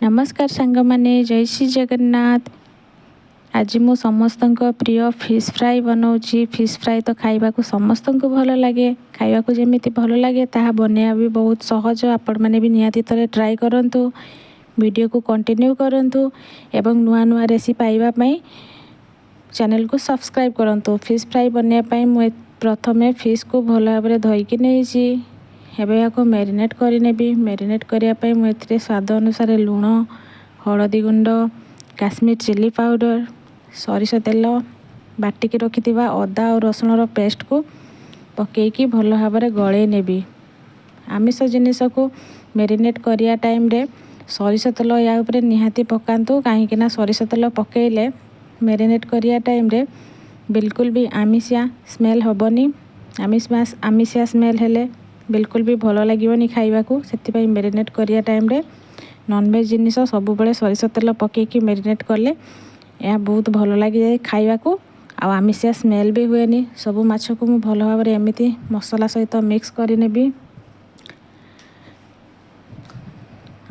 नमस्कार सांग माने जय श्री जगन्नाथ। आज मु समस्त प्रिय फिश फ्राई बनाऊँगी। फिश फ्राई तो खाइबा को समस्त को भल लगे, खाइबा को जेमिति भल लगे ताहा बनया भी बहुत सहज। आपण माने भी निहाती थरे ट्राई करंतु, वीडियो को कंटिन्यू करंतु एवं नुआ नुआ रेसिपी पाइबा पई चैनल को सब्सक्राइब करंतु। फिश फ्राई बनया पई मु प्रथमे फिश को भल भाबरे धोई कि नेछि। एबे याको मैरिनेट करि नेबी। मैरिनेट करिया पई मु एथिरे स्वाद अनुसार लूण, हळदी गुंड, काश्मीर चिली पाउडर, सरिष तेल, बाटिकी रखिथिबा अदा और रसुण रो पेस्ट को पकेकी भल भाबरे गळे नेबी। आमिष जिनिस को मैरिनेट करिया टाइम रे सरिष तेल या ऊपर निहाती पकांतु, काहेकि ना सरिष तेल पकेइले मैरिनेट करिया टाइम रे बिल्कुल भी आमिषिया स्मेल हबनी। आमिषिया स्मेल हेले बिल्कुल भी भल लगिबनी खाइबा को। सेति मैरिनेट करिया टाइम रे नॉनवेज जिनिस सब बेले सरिष तेल पकेकी मैरिनेट कले या बहुत भल लगी जाए खाइबा को। आ आमिषिया स्मेल भी हुएनी। सब माछ को मु भल भाबरे एमिति मसला सहित मिक्स करि नेबी।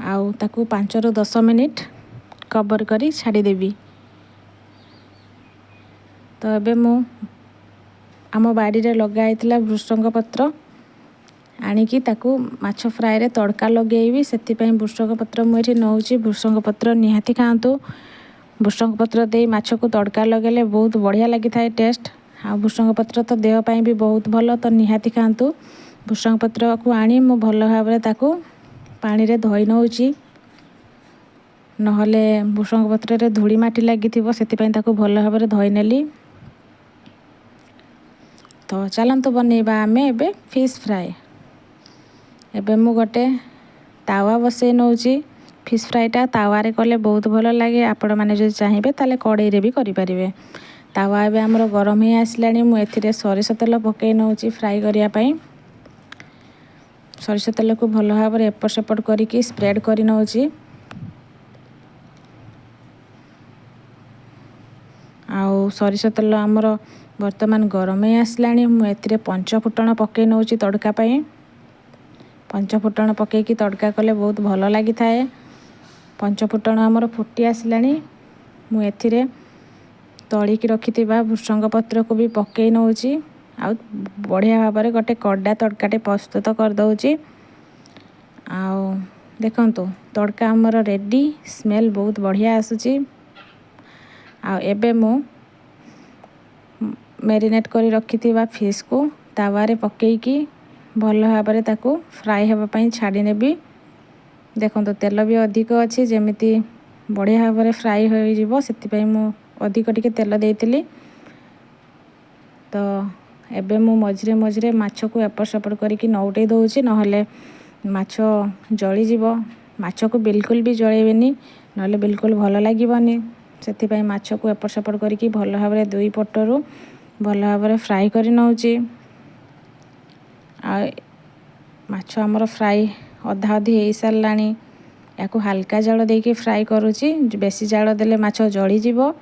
आउ ताकू 5 ରୁ 10 मिनिट कवर करी छाड़ी देबी। तो एबे मु आम बाड़ी रे लगा आइतला भृषंग पत्र आनिकी ताकू माछ फ्राई रे तड़का लगेइबी। सेति पई भृषंग पत्र मु एठी नउची। भृषंग पत्र निहाती खांतु। भृषंग पत्र दे माछ को तड़का लगेले बहुत बढ़िया लगी थाए टेस्ट। आ भृषंग पत्र तो देह पई भी बहुत भल, तो निहाती खांतु। भृषंग पत्र को आनी मु भल भाबरे ताकू पानी रे धोई नउची, नहले भृषंग पत्र रे धूली माटी लागि थिबो। सेति पई ताकू भल भाबरे धोई नेली। तो चलंतु बनेबा आमे एबे फिश फ्राई। एबे मु गोटे तावा बसे नउची। फिश फ्राईटा तावा रे कले बहुत भल लगे। आपण माने जो चाहिबे ताले कड़ाई रे भी करि परिबे। तावा एबे हमरो गरम हे आसलानी। मु एथिरे सरिष तेल पकेइ नउची फ्राई करिया पई। सरिष तेल को भल भाबरे एपट सेपट करिकी स्प्रेड करि नउची। आउ सरिष तेल हमरो वर्तमान गरम हे आसलानी। मु एथिरे 5 फुटण पकेइ नउची तड़का पई। 5 फुटण पकेकी तड़का कले बहुत भल लगी थाए। 5 फुटण हमरो फुटी आसलानी। मु एथिरे तळीकी रखिथिबा भृषंग पत्र को भी पकेइ नउची। आउ बढ़िया भाबरे गोटे कड्डा तड़काटे प्रस्तुत कर दउची। आउ देखंतु तड़का हमरो रेडी। स्मेल बहुत बढ़िया आसुची। आउ एबे मु मैरिनेट करी रखिथिबा फिश को तावा रे पकेकी भल भाबरे ताकू फ्राई हेबा पई छाड़ी नेबी। देखंतु तेल भी अधिक अछि, जेमिति बढ़िया भाबरे फ्राई होई जिवो। सेति पई मु अधिक टिके तेल देइतिली। तो एबे मु मझरे मझरे माछ को एपट सेपट करिकी नौटै दउची, नहले माछ जळी जिवो। माछ को बिल्कुल भी जळेबेनी, नहले बिल्कुल भल लागिबनी। सेति पई माछ को एपट सेपट करिकी भल भाबरे दुई पटरु भल भाबरे फ्राई करि नउची। आ माछ हमरो फ्राई अधा अधि हे सारलानी। याको हल्का जाल देके फ्राई करूची। बेसी जाल देले माछ जळी जिवो।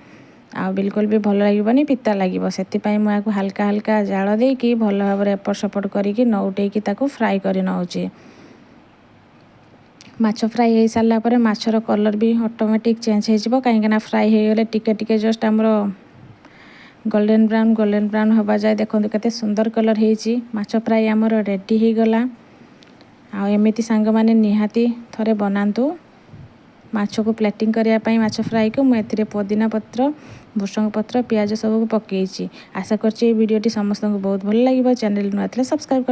आ बिल्कुल भी भल लागिबनी, पिता लागिबो। सेति पई मु याको हल्का हल्का जाल देकी भल भाबरे एपट सेपट करिकी नौटेकी ताकू फ्राई करि नउची। माछ फ्राई हे सारला परे माछर कलर भी ऑटोमेटिक चेंज हे जिवो, काहेकि ना फ्राई हे गेले टिके टिके जस्ट हमरो गोल्डन ब्राउन होबा जाय। देखंतु केते सुंदर कलर हेची। माछ फ्राई हमरो रेडी हे गला। आ एमिति सांग माने निहाती थरे बनांतु। माछ को प्लेटिंग करिया पई माछ फ्राई को मु एथिरे पुदीना पत्र, भृषंग पत्र, प्याज सब को पकेइची। आशा करछि ए वीडियोटी समस्त को बहुत भल लागिबो। चैनल नु आथले सब्सक्राइब कर।